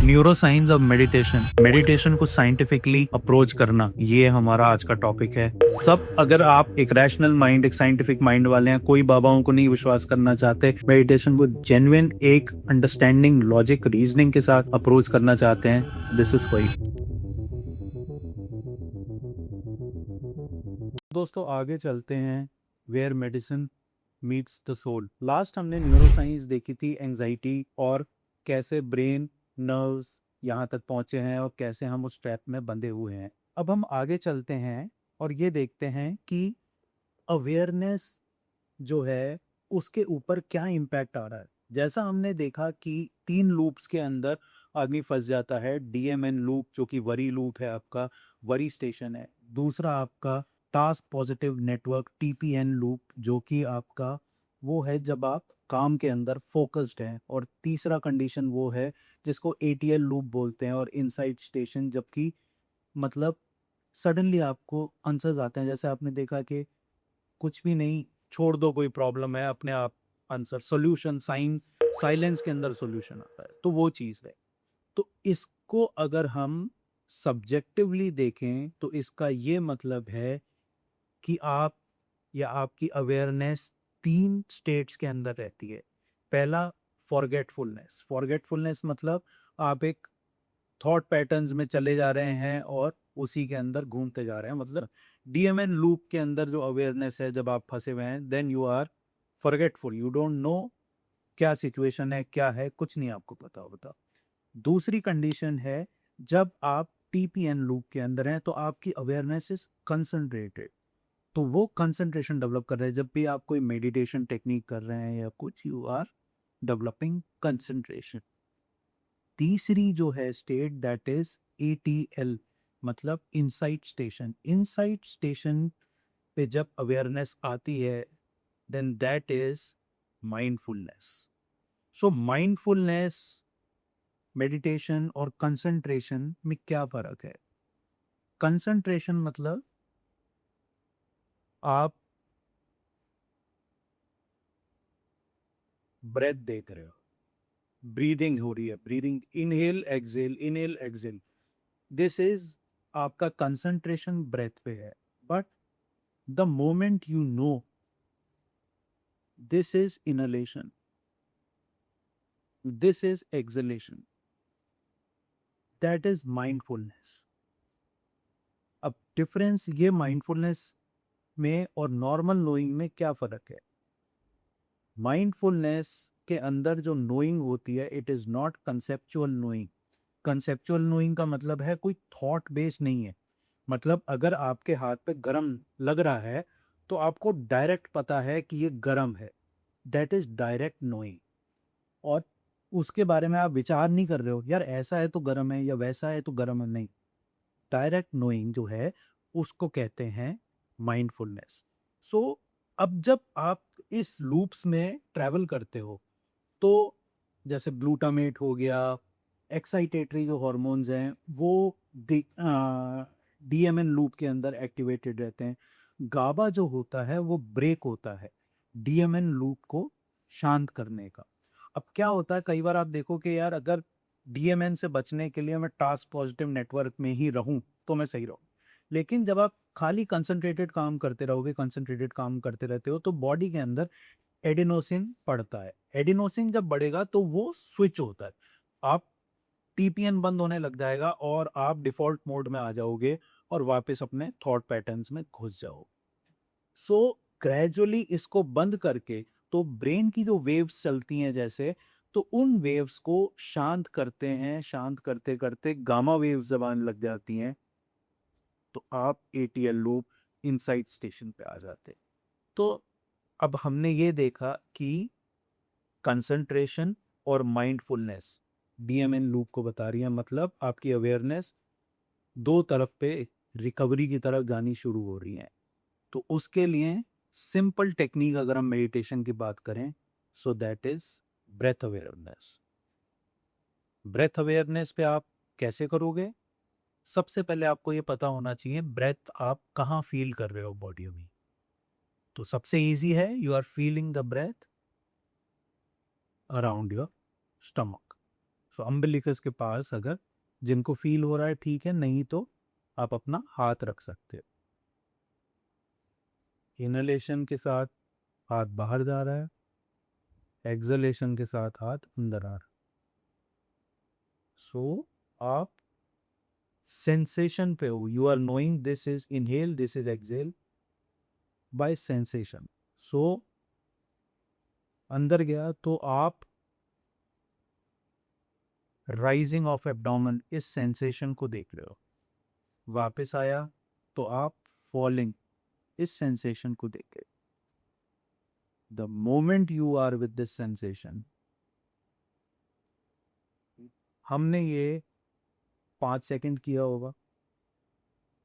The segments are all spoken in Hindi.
न्यूरोसाइंस ऑफ मेडिटेशन, मेडिटेशन को साइंटिफिकली अप्रोच करना, ये हमारा आज का टॉपिक है। सब अगर आप एक रैशनल माइंड, एक साइंटिफिक माइंड वाले हैं, कोई बाबाओं को नहीं विश्वास करना चाहते, मेडिटेशन को जेन्युइन एक अंडरस्टैंडिंग, लॉजिक, रीजनिंग के साथ अप्रोच करना चाहते हैं, दिस इज वही। दोस्तों आगे चलते हैं, where medicine meets the soul. Last हमने न्यूरोसाइंस देखी थी, एंजाइटी, और कैसे ब्रेन, नर्व्स यहाँ तक पहुँचे हैं और कैसे हम उस ट्रैप में बंधे हुए हैं। अब हम आगे चलते हैं और ये देखते हैं कि अवेयरनेस जो है उसके ऊपर क्या इम्पैक्ट आ रहा है। जैसा हमने देखा कि 3 लूप्स के अंदर आदमी फंस जाता है। डीएमएन लूप जो कि वरी लूप है, आपका वरी स्टेशन है। दूसरा आपका task positive network, TPN loop, जो कि आपका वो है जब आप काम के अंदर फोकस्ड हैं। और तीसरा कंडीशन वो है जिसको एटीएल लूप बोलते हैं, और इनसाइट स्टेशन, जबकि मतलब सडनली आपको आंसर्स आते हैं। जैसे आपने देखा कि कुछ भी नहीं, छोड़ दो, कोई प्रॉब्लम है, अपने आप आंसर, सॉल्यूशन, साइलेंस के अंदर सॉल्यूशन आता है। तो वो चीज़ है। तो इसको अगर हम सब्जेक्टिवली देखें तो इसका ये मतलब है कि आप या आपकी अवेयरनेस 3 स्टेट्स के अंदर रहती है। पहला, फॉरगेटफुलनेस। फॉरगेटफुलनेस मतलब आप एक थॉट पैटर्न्स में चले जा रहे हैं और उसी के अंदर घूमते जा रहे हैं। मतलब डीएमएन लूप के अंदर जो अवेयरनेस है, जब आप फंसे हुए हैं, then you are forgetful, you don't know क्या सिचुएशन है, क्या है, कुछ नहीं आपको पता होता। दूसरी कंडीशन है जब आप टीपीएन लूप के अंदर हैं, तो आपकी अवेयरनेस इज कंसंट्रेटेड। तो वो कंसंट्रेशन डेवलप कर रहे हैं। जब भी आप कोई मेडिटेशन टेक्निक कर रहे हैं या कुछ, यू आर डेवलपिंग कंसंट्रेशन। तीसरी जो है स्टेट, दैट इज एटीएल, मतलब इनसाइट स्टेशन। इनसाइट स्टेशन पे जब अवेयरनेस आती है, then that is mindfulness. So mindfulness, meditation और कंसंट्रेशन में क्या फर्क है? कंसंट्रेशन मतलब आप ब्रेथ देख रहे हो, ब्रीदिंग हो रही है, breathing, inhale exhale, this is आपका कंसंट्रेशन ब्रेथ पे है। But the moment you know this is inhalation, this is exhalation, that is mindfulness. अब डिफरेंस ये माइंडफुलनेस में और नॉर्मल नोइंग में क्या फर्क है? माइंडफुलनेस के अंदर जो नोइंग होती है, it is not conceptual knowing. Conceptual knowing का मतलब है कोई थॉट बेस्ड नहीं है। मतलब अगर आपके हाथ पे गरम लग रहा है तो आपको डायरेक्ट पता है कि ये गरम है, दैट इज डायरेक्ट नोइंग। और उसके बारे में आप विचार नहीं कर रहे हो, यार ऐसा है तो गरम है या वैसा है तो गरम है, नहीं। डायरेक्ट नोइंग जो है उसको कहते हैं माइंडफुलनेस। सो अब जब आप इस लूप्स में ट्रैवल करते हो, तो जैसे ग्लूटामेट हो गया, एक्साइटेटरी जो हॉर्मोन्स हैं वो डीएमएन लूप के अंदर एक्टिवेटेड रहते हैं। गाबा जो होता है वो ब्रेक होता है डीएमएन लूप को शांत करने का। अब क्या होता है, कई बार आप देखो कि यार अगर डीएमएन से बचने के लिए मैं टास्क पॉजिटिव नेटवर्क में ही रहूं तो मैं सही रहूं। लेकिन जब आप खाली कंसंट्रेटेड काम करते रहोगे, कंसंट्रेटेड काम करते रहते हो, तो बॉडी के अंदर एडिनोसिन पड़ता है। एडिनोसिन जब बढ़ेगा तो वो स्विच होता है, आप टीपीएन बंद होने लग जाएगा और आप डिफॉल्ट मोड में आ जाओगे और वापस अपने थॉट पैटर्न्स में घुस जाओगे। सो ग्रेजुअली इसको बंद करके, तो ब्रेन की जो वेव्स चलती हैं जैसे, तो उन वेव्स को शांत करते हैं। शांत करते करते गामा वेव्स जब आने लग जाती हैं तो आप एटीएल लूप, इनसाइट स्टेशन पे आ जाते हैं। तो अब हमने ये देखा कि कंसंट्रेशन और माइंडफुलनेस डीएमएन लूप को बता रही है। मतलब आपकी अवेयरनेस दो तरफ पे रिकवरी की तरफ जानी शुरू हो रही है। तो उसके लिए सिंपल टेक्निक अगर हम मेडिटेशन की बात करें, so that is breath awareness. Breath awareness पे आप कैसे करोगे? सबसे पहले आपको ये पता होना चाहिए ब्रेथ आप कहाँ फील कर रहे हो बॉडी में। तो सबसे इजी है, you are feeling the breath around your stomach. So umbilicus के पास अगर जिनको फील हो रहा है ठीक है, नहीं तो आप अपना हाथ रख सकते हो। इनहेलेशन के साथ हाथ बाहर जा रहा है, एक्सहेलेशन के साथ हाथ अंदर आ रहा है। सो आप सेंसेशन पे हो, you are knowing this is inhale, this is exhale by sensation. So अंदर गया तो आप राइजिंग ऑफ एब्डोमेन इस सेंसेशन को देख रहे हो, वापस आया तो आप फॉलिंग इस सेंसेशन को देख रहे हो। The moment you are with this sensation, हमने ये 5 सेकंड किया होगा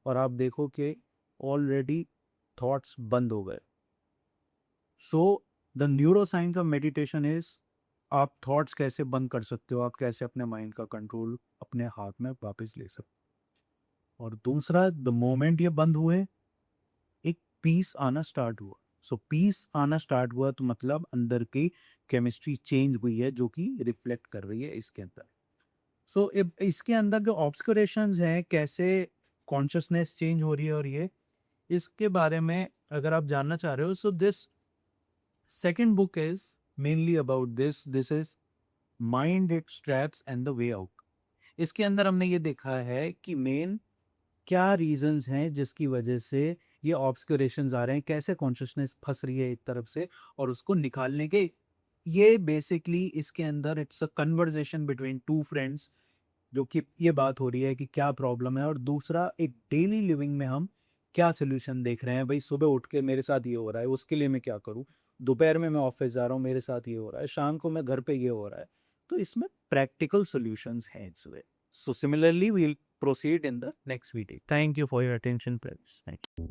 और आप देखो कि ऑलरेडी थॉट्स बंद हो गए। So the neuro science of meditation is, आप थॉट्स कैसे बंद कर सकते हो, आप कैसे अपने माइंड का कंट्रोल अपने हाथ में वापस ले सकते हो। और दूसरा, द मोमेंट ये बंद हुए एक पीस आना स्टार्ट हुआ। सो पीस आना स्टार्ट हुआ तो मतलब अंदर की केमिस्ट्री चेंज हुई है जो कि रिफ्लेक्ट कर रही है इसके अंदर। सो इसके अंदर जो ऑब्स्कुरेशंस हैं, कैसे कॉन्शियसनेस चेंज हो रही है, और ये इसके बारे में अगर आप जानना चाह रहे हो, so this second book is mainly about this. This is mind, it's traps and the way out. इसके अंदर हमने ये देखा है कि मेन क्या रीजंस हैं जिसकी वजह से ये ऑब्स्कुरेशंस आ रहे हैं, कैसे कॉन्शियसनेस फंस रही है एक तरफ से, और उसको निकालने के ये बेसिकली इसके अंदर it's a conversation between two friends, जो कि ये बात हो रही है कि क्या प्रॉब्लम है, और दूसरा एक डेली लिविंग में हम क्या सोल्यूशन देख रहे हैं। भाई सुबह उठ के मेरे साथ ये हो रहा है, उसके लिए मैं क्या करूँ, दोपहर में मैं ऑफिस जा रहा हूँ, मेरे साथ ये हो रहा है, शाम को मैं घर पे ये हो रहा है। तो इसमें प्रैक्टिकल सॉल्यूशंस हैं इसमें। So similarly we'll proceed in the next video. Thank you for your attention, friends. Thank you.